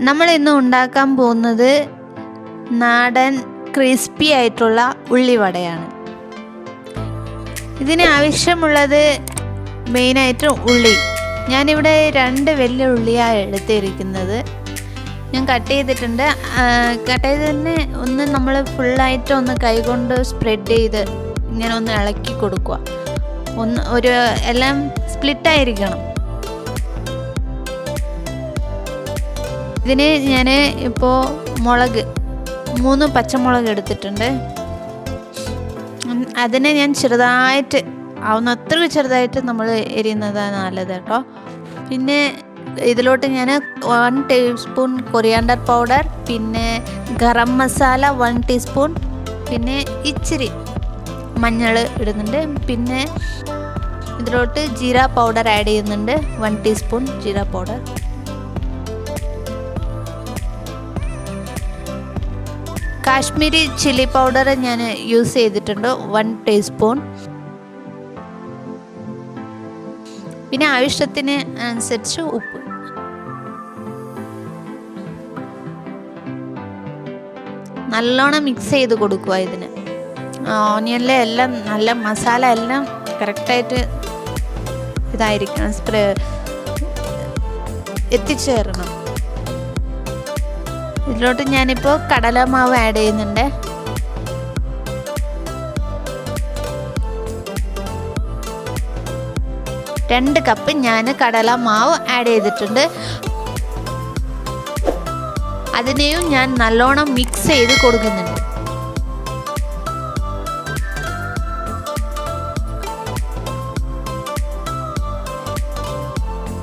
നമ്മൾ ഇന്ന് ഉണ്ടാക്കാൻ പോകുന്നത് നാടൻ ക്രിസ്പി ആയിട്ടുള്ള ഉള്ളിവടയാണ്. ഇതിന് ആവശ്യമുള്ളത് മെയിനായിട്ട് ഉള്ളി. ഞാനിവിടെ 2 വലിയ ഉള്ളിയാണ് എടുത്തിരിക്കുന്നത്. ഞാൻ കട്ട് ചെയ്തിട്ടുണ്ട്. കട്ട് ചെയ്തതിന് ഒന്ന് നമ്മൾ ഫുള്ളായിട്ട് ഒന്ന് കൈകൊണ്ട് സ്പ്രെഡ് ചെയ്ത് ഇങ്ങനെ ഒന്ന് ഇളക്കി കൊടുക്കുക. എല്ലാം സ്പ്ലിറ്റായിരിക്കണം. ഇതിന് ഞാൻ ഇപ്പോൾ 3 പച്ചമുളക് എടുത്തിട്ടുണ്ട്. അതിനെ ഞാൻ ചെറുതായിട്ട് അത്ര ചെറുതായിട്ട് നമ്മൾ എരിയുന്നതാണ് നല്ലത് കേട്ടോ. പിന്നെ ഇതിലോട്ട് ഞാൻ 1 ടീസ്പൂൺ കൊറിയാണ്ടർ പൗഡർ, പിന്നെ ഗരം മസാല 1 ടീസ്പൂൺ, പിന്നെ ഇച്ചിരി മഞ്ഞൾ ഇടുന്നുണ്ട്. പിന്നെ ഇതിലോട്ട് ജീര പൗഡർ ആഡ് ചെയ്യുന്നുണ്ട്, 1 teaspoon jeera powder. Kashmiri chilli powder ഞാൻ യൂസ് ചെയ്തിട്ടുണ്ട്, 1 ടീസ്പൂൺ. പിന്നെ ആവശ്യത്തിന് അനുസരിച്ച് ഉപ്പ്. നല്ലോണം മിക്സ് ചെയ്ത് കൊടുക്കുക. ഇതിന് ഓനിയനിലെ എല്ലാം നല്ല മസാല എല്ലാം കറക്റ്റായിട്ട് ഇതായിരിക്കണം, എത്തിച്ചേരണം. ഇതിലോട്ട് ഞാനിപ്പോൾ കടലമാവ് ആഡ് ചെയ്യുന്നുണ്ട്. രണ്ട് കപ്പ് ഞാൻ കടലമാവ് ആഡ് ചെയ്തിട്ടുണ്ട്. അതിനെയും ഞാൻ നല്ലോണം മിക്സ് ചെയ്ത് കൊടുക്കുന്നുണ്ട്.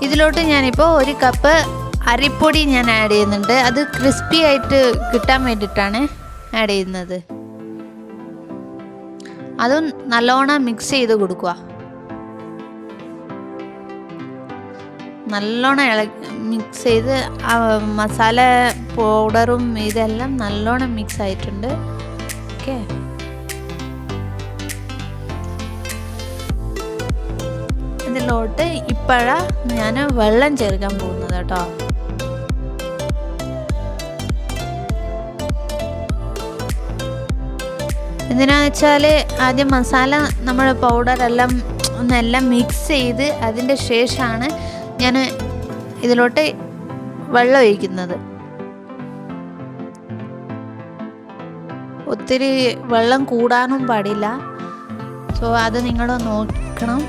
ഇതിലോട്ട് ഞാനിപ്പോൾ 1 കപ്പ് അരിപ്പൊടി ഞാൻ ആഡ് ചെയ്യുന്നുണ്ട്. അത് ക്രിസ്പി ആയിട്ട് കിട്ടാൻ വേണ്ടിയിട്ടാണ് ആഡ് ചെയ്യുന്നത്. അതും നല്ലോണം മിക്സ് ചെയ്ത് കൊടുക്കുക. നല്ലോണം മിക്സ് ചെയ്ത് മസാല പൗഡറും ഇതെല്ലാം നല്ലോണം മിക്സ് ആയിട്ടുണ്ട്. ഓക്കെ, ഇതിലോട്ട് ഇപ്പോഴാണ് ഞാൻ വെള്ളം ചേർക്കാൻ പോകുന്നത് കേട്ടോ. എന്തിനാന്ന് വെച്ചാൽ ആദ്യം മസാല നമ്മൾ പൗഡറെല്ലാം ഒന്നെല്ലാം മിക്സ് ചെയ്ത് അതിൻ്റെ ശേഷമാണ് ഞാൻ ഇതിലോട്ട് വെള്ളം ഒഴിക്കുന്നത്. ഒത്തിരി വെള്ളം കൂടാനും പാടില്ല. സോ അത് നിങ്ങൾ നോക്കണം.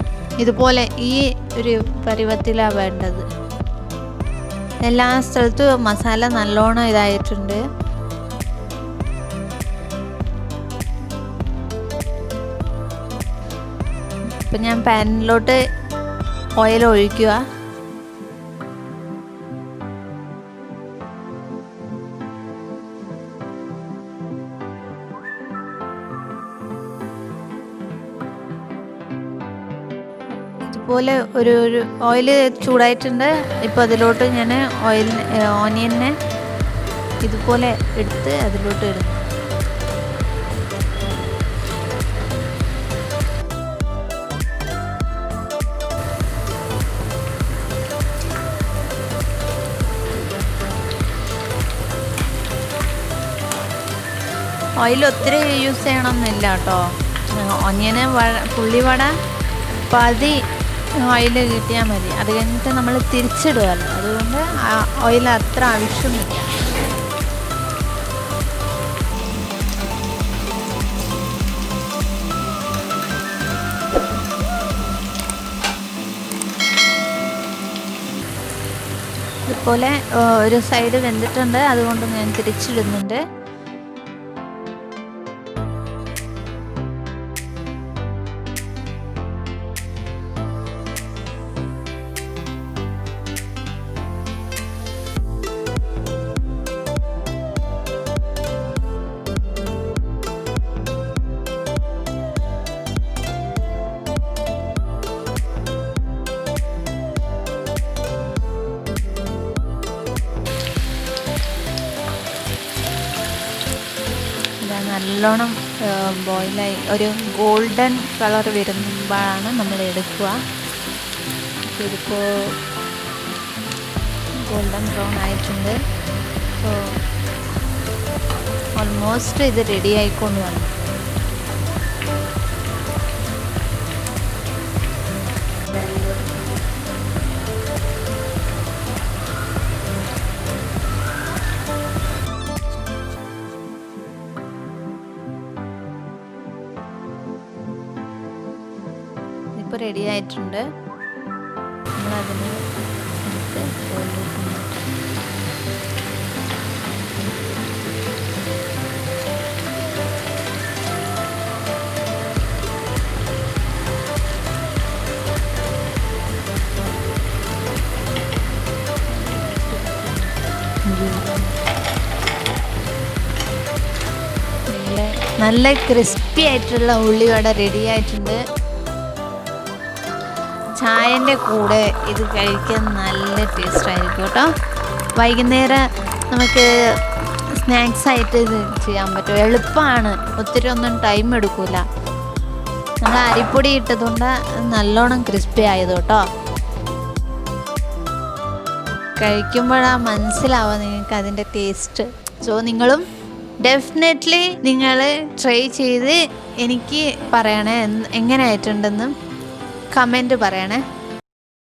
ഇതുപോലെ ഈ ഒരു പരുവത്തിലാണ് വേണ്ടത്. എല്ലാ സ്ഥലത്തും മസാല നല്ലോണം ഇതായിട്ടുണ്ട്. ഇപ്പം ഞാൻ പാനിലോട്ട് ഓയിൽ ഒഴിക്കുക. ഇതുപോലെ ഒരു ഓയിൽ ചൂടായിട്ടുണ്ട്. ഇപ്പോൾ അതിലോട്ട് ഞാൻ ഓനിയനെ ഇതുപോലെ എടുത്ത് അതിലോട്ട് ഇടുന്നു. ഓയിൽ ഒത്തിരി യൂസ് ചെയ്യണമെന്നില്ല കേട്ടോ. ഓനിയന് പുള്ളിവട പതി ഓയിൽ കിട്ടിയാൽ മതി. അത് കഴിഞ്ഞിട്ട് നമ്മൾ തിരിച്ചിടുമല്ലോ, അതുകൊണ്ട് ഓയിൽ അത്ര ആവശ്യമില്ല. ഇതുപോലെ ഒരു സൈഡ് വെന്തിട്ടുണ്ട്, അതുകൊണ്ട് ഞാൻ തിരിച്ചിടുന്നുണ്ട്. നല്ലോണം ബോയിലായി ഒരു ഗോൾഡൻ കളർ വരുമ്പോഴാണ് നമ്മൾ എടുക്കുക. ഇതിപ്പോൾ ഗോൾഡൻ ബ്രൗൺ ആയിട്ടുണ്ട്. സോ ഓൾമോസ്റ്റ് ഇത് റെഡി ആയിക്കൊണ്ട് വന്നു. ഇപ്പോൾ റെഡി ആയിട്ടുണ്ട്. നമ്മളതിന് നല്ല ക്രിസ്പി ആയിട്ടുള്ള ഉള്ളിവട റെഡി ആയിട്ടുണ്ട്. ചായൻ്റെ കൂടെ ഇത് കഴിക്കാൻ നല്ല ടേസ്റ്റ് ആയിരിക്കും കേട്ടോ. വൈകുന്നേരം നമുക്ക് സ്നാക്സ് ആയിട്ട് ഇത് ചെയ്യാൻ പറ്റും. എളുപ്പമാണ്, ഒത്തിരി ഒന്നും ടൈം എടുക്കില്ല. നമ്മൾ അരിപ്പൊടി ഇട്ടതുകൊണ്ട് നല്ലോണം ക്രിസ്പി ആയത് കേട്ടോ. കഴിക്കുമ്പോഴാണ് മനസ്സിലാവുക നിങ്ങൾക്ക് അതിൻ്റെ ടേസ്റ്റ്. സോ നിങ്ങളും ഡെഫിനറ്റ്ലി നിങ്ങൾ ട്രൈ ചെയ്ത് എനിക്ക് പറയണേ, എങ്ങനെ ആയിട്ടുണ്ടെന്ന് കമൻറ്റ് പറയണേ.